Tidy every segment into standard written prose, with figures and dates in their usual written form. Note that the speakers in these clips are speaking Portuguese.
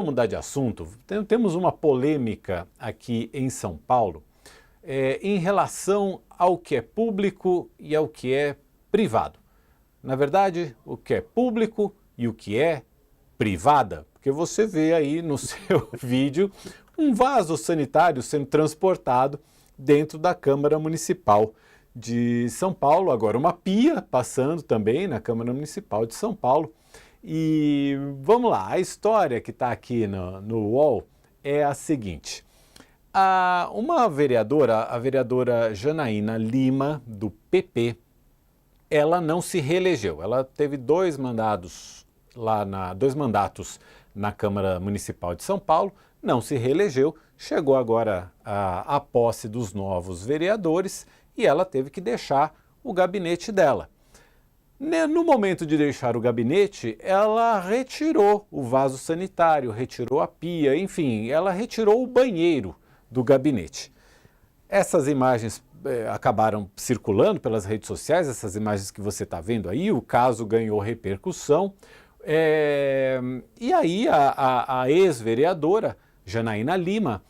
Mudar de assunto, temos uma polêmica aqui em São Paulo em relação ao que é público e ao que é privado. Na verdade, o que é público e o que é privada, porque você vê aí no seu vídeo um vaso sanitário sendo transportado dentro da Câmara Municipal de São Paulo, agora uma pia passando também na Câmara Municipal de São Paulo. E vamos lá, a história que está aqui no UOL é a seguinte. Uma vereadora, a vereadora Janaína Lima, do PP, ela não se reelegeu. Ela teve dois mandatos na Câmara Municipal de São Paulo, não se reelegeu, chegou agora à posse dos novos vereadores e ela teve que deixar o gabinete dela. No momento de deixar o gabinete, ela retirou o vaso sanitário, retirou a pia, enfim, ela retirou o banheiro do gabinete. Essas imagens acabaram circulando pelas redes sociais, essas imagens que você está vendo aí, o caso ganhou repercussão. E aí a ex-vereadora Janaína Lima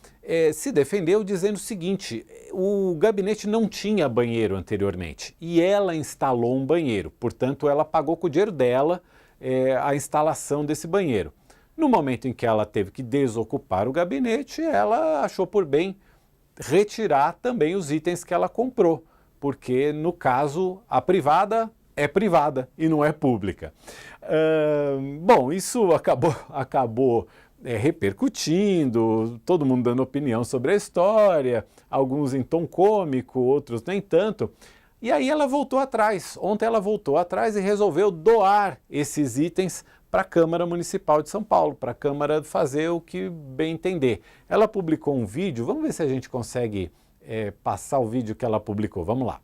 se defendeu dizendo o seguinte: o gabinete não tinha banheiro anteriormente e ela instalou um banheiro, portanto ela pagou com o dinheiro dela a instalação desse banheiro. No momento em que ela teve que desocupar o gabinete, ela achou por bem retirar também os itens que ela comprou, porque no caso a privada é privada e não é pública. Bom, isso acabou repercutindo, todo mundo dando opinião sobre a história, alguns em tom cômico, outros nem tanto. E aí ela voltou atrás. Ontem ela voltou atrás e resolveu doar esses itens para a Câmara Municipal de São Paulo, para a Câmara fazer o que bem entender. Ela publicou um vídeo, vamos ver se a gente consegue passar o vídeo que ela publicou. Vamos lá.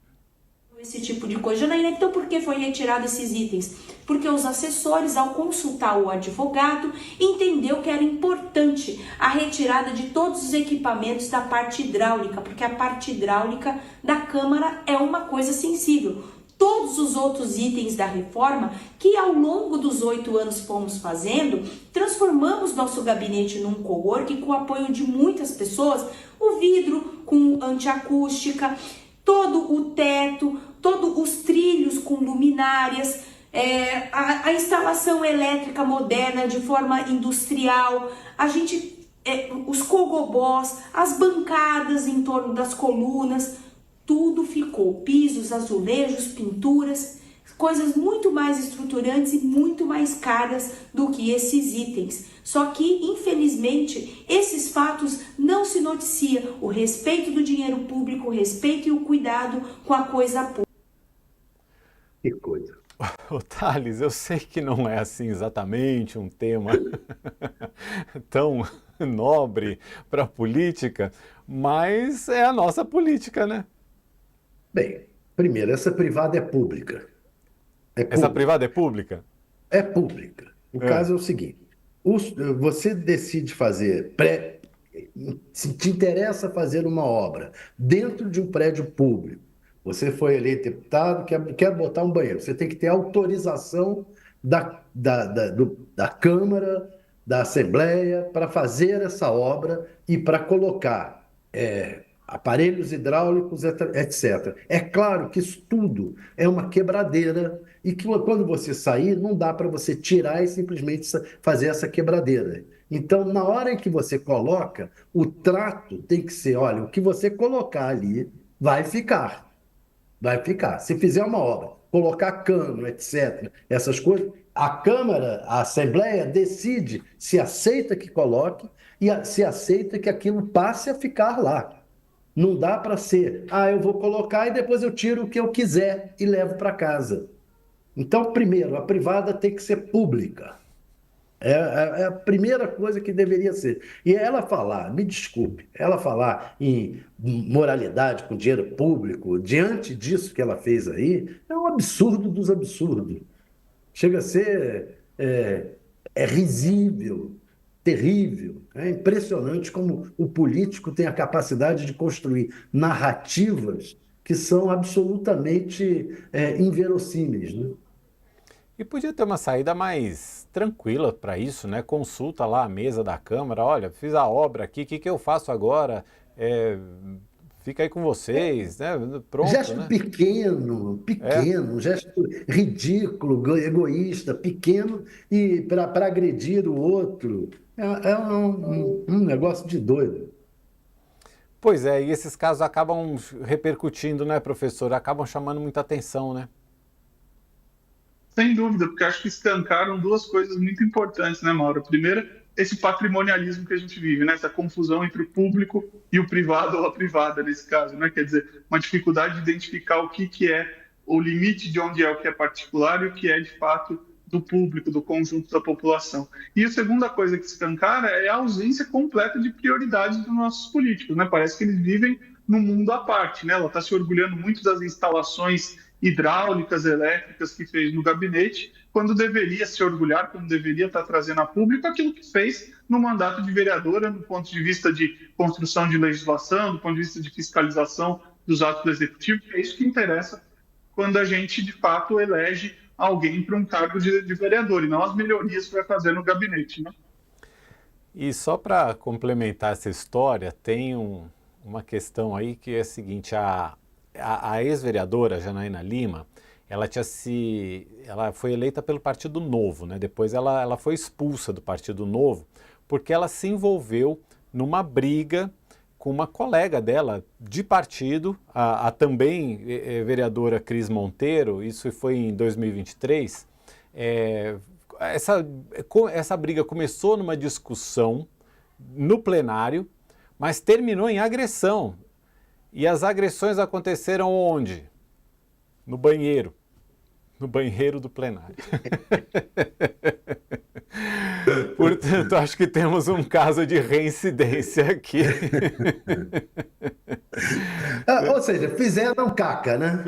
Esse tipo de coisa. Janaína, então por que foi retirado esses itens? Porque os assessores, ao consultar o advogado, entendeu que era importante a retirada de todos os equipamentos da parte hidráulica, porque a parte hidráulica da Câmara é uma coisa sensível. Todos os outros itens da reforma, que ao longo dos 8 anos fomos fazendo, transformamos nosso gabinete num coworking com o apoio de muitas pessoas, o vidro com antiacústica, todo o teto, todos os trilhos com luminárias, a instalação elétrica moderna de forma industrial, os cogobós, as bancadas em torno das colunas, tudo ficou, pisos, azulejos, pinturas, coisas muito mais estruturantes e muito mais caras do que esses itens. Só que, infelizmente, esses fatos não se noticia o respeito do dinheiro público, o respeito e o cuidado com a coisa pública. Que coisa. Ô, Thales, eu sei que não é assim exatamente um tema tão nobre para a política, mas é a nossa política, né? Bem, primeiro, essa privada é pública. Essa privada é pública? É pública. O caso é o seguinte: você decide fazer, se te interessa fazer uma obra dentro de um prédio público, você foi eleito deputado, quer botar um banheiro, você tem que ter autorização da Câmara, da Assembleia, para fazer essa obra e para colocar aparelhos hidráulicos, etc. É claro que isso tudo é uma quebradeira e que quando você sair, não dá para você tirar e simplesmente fazer essa quebradeira. Então, na hora em que você coloca, o trato tem que ser: olha, o que você colocar ali vai ficar. Vai ficar. Se fizer uma obra, colocar cano, etc., essas coisas, a Câmara, a Assembleia decide se aceita que coloque e se aceita que aquilo passe a ficar lá. Não dá para ser: eu vou colocar e depois eu tiro o que eu quiser e levo para casa. Então, primeiro, a privada tem que ser pública. É a primeira coisa que deveria ser. E ela falar, me desculpe, ela falar em moralidade com dinheiro público, diante disso que ela fez aí, é um absurdo dos absurdos. Chega a ser risível, terrível. É impressionante como o político tem a capacidade de construir narrativas que são absolutamente inverossímeis, né? E podia ter uma saída mais tranquila para isso, né? Consulta lá a mesa da Câmara, olha, fiz a obra aqui, o que que eu faço agora? Fica aí com vocês, né? Pronto, Gesto né? pequeno, É. pequeno, gesto ridículo, egoísta, pequeno e para agredir o outro. É um negócio de doido. Pois é, e esses casos acabam repercutindo, né, professor? Acabam chamando muita atenção, né? Sem dúvida, porque acho que escancaram duas coisas muito importantes, né, Mauro? A primeira, esse patrimonialismo que a gente vive, né? Essa confusão entre o público e o privado ou a privada, nesse caso, né? Quer dizer, uma dificuldade de identificar o que é o limite de onde é o que é particular e o que é, de fato, do público, do conjunto da população. E a segunda coisa que escancara é a ausência completa de prioridade dos nossos políticos, né? Parece que eles vivem num mundo à parte, né? Ela está se orgulhando muito das instalações hidráulicas, elétricas que fez no gabinete, quando deveria se orgulhar, quando deveria estar trazendo a público aquilo que fez no mandato de vereadora, do ponto de vista de construção de legislação, do ponto de vista de fiscalização dos atos do executivo, é isso que interessa quando a gente, de fato, elege alguém para um cargo de vereador, e não as melhorias que vai fazer no gabinete, né? E só para complementar essa história, tem uma questão aí que é a seguinte, a ex-vereadora Janaína Lima, ela foi eleita pelo Partido Novo, né? Depois ela foi expulsa do Partido Novo porque ela se envolveu numa briga com uma colega dela de partido, a também vereadora Cris Monteiro, isso foi em 2023. Essa briga começou numa discussão no plenário, mas terminou em agressão. E as agressões aconteceram onde? No banheiro. No banheiro do plenário. Portanto, acho que temos um caso de reincidência aqui. Ou seja, fizeram caca, né?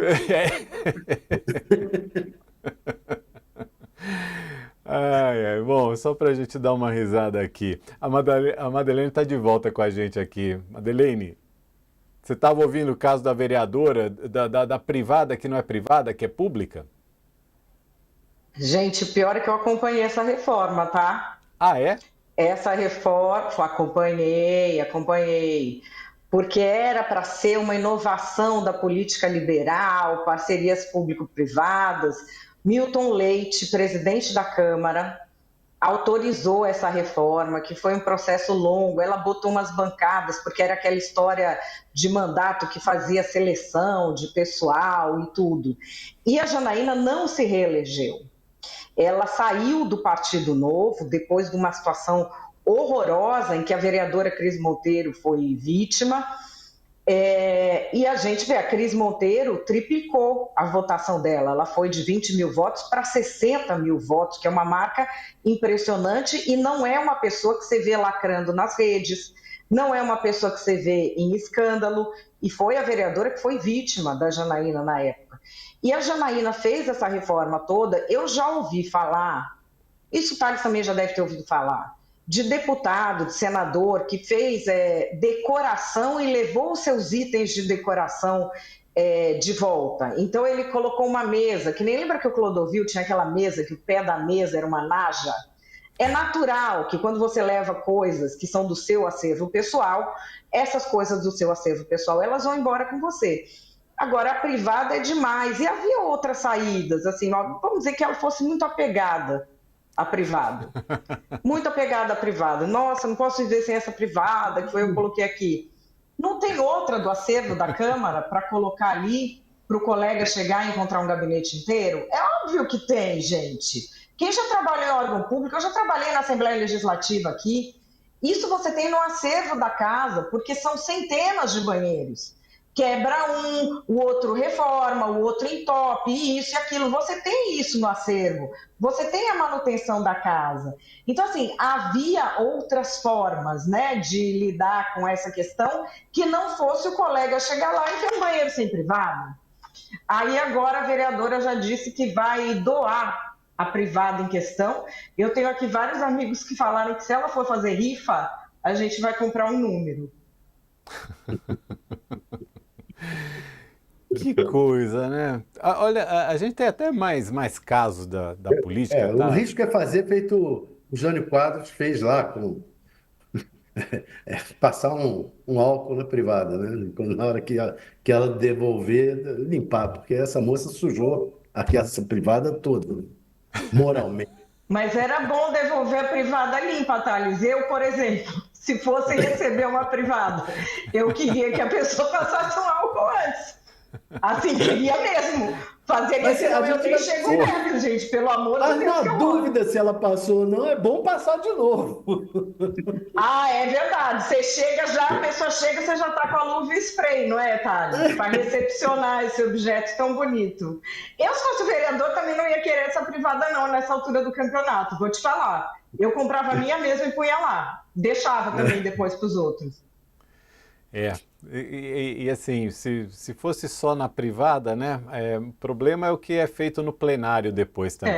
Bom, só para a gente dar uma risada aqui. A Madeleine está de volta com a gente aqui. Madeleine, você estava ouvindo o caso da vereadora, da privada que não é privada, que é pública? Gente, o pior é que eu acompanhei essa reforma, tá? Ah, é? Essa reforma, acompanhei, porque era para ser uma inovação da política liberal, parcerias público-privadas. Milton Leite, presidente da Câmara, autorizou essa reforma, que foi um processo longo. Ela botou umas bancadas, porque era aquela história de mandato que fazia seleção de pessoal e tudo. E a Janaína não se reelegeu. Ela saiu do Partido Novo depois de uma situação horrorosa em que a vereadora Cris Monteiro foi vítima. E a gente vê, a Cris Monteiro triplicou a votação dela. Ela foi de 20 mil votos para 60 mil votos, que é uma marca impressionante, e não é uma pessoa que você vê lacrando nas redes, não é uma pessoa que você vê em escândalo, e foi a vereadora que foi vítima da Janaína na época. E a Janaína fez essa reforma toda. Eu já ouvi falar, isso o Thales também já deve ter ouvido falar, de deputado, de senador, que fez decoração e levou os seus itens de decoração de volta. Então ele colocou uma mesa, que nem lembra que o Clodovil tinha aquela mesa, que o pé da mesa era uma naja? É natural que quando você leva coisas que são do seu acervo pessoal, essas coisas do seu acervo pessoal, elas vão embora com você. Agora, a privada é demais. E havia outras saídas, assim, vamos dizer que ela fosse muito apegada à privada. Muito apegada à privada. Nossa, não posso viver sem essa privada, que foi eu que coloquei aqui. Não tem outra do acervo da Câmara para colocar ali, para o colega chegar e encontrar um gabinete inteiro? É óbvio que tem, gente. Quem já trabalhou em órgão público, eu já trabalhei na Assembleia Legislativa aqui, isso você tem no acervo da casa, porque são centenas de banheiros. Quebra um, o outro reforma, o outro entope, isso e aquilo. Você tem isso no acervo, você tem a manutenção da casa. Então, assim, havia outras formas, né, de lidar com essa questão que não fosse o colega chegar lá e ter um banheiro sem privado. Aí agora a vereadora já disse que vai doar a privada em questão. Eu tenho aqui vários amigos que falaram que se ela for fazer rifa, a gente vai comprar um número. Que coisa, né? Olha, a gente tem até mais casos da política, O tá? risco é fazer feito o Jânio Quadros fez lá, com passar um álcool na privada, né? Na hora que ela devolver, limpar, porque essa moça sujou a casa privada toda, né? Moralmente. Mas era bom devolver a privada limpa, Thales. Eu, por exemplo, se fosse receber uma privada, eu queria que a pessoa passasse um álcool antes. Assim, queria mesmo. Fazer Mas isso, a não, eu gente nem vai- chego perto, gente. Pelo amor de Mas Deus, na que horror. dúvida se ela passou ou não, é bom passar de novo. Ah, é verdade. Você chega já, a pessoa chega, você já tá com a luva e spray, não é, Thales? Para recepcionar esse objeto tão bonito. Eu, se fosse vereador, também não ia querer essa privada, não, nessa altura do campeonato. Vou te falar. Eu comprava a minha mesmo e punha lá. Deixava também depois para os outros. E assim, se fosse só na privada, né? O problema é o que é feito no plenário depois também.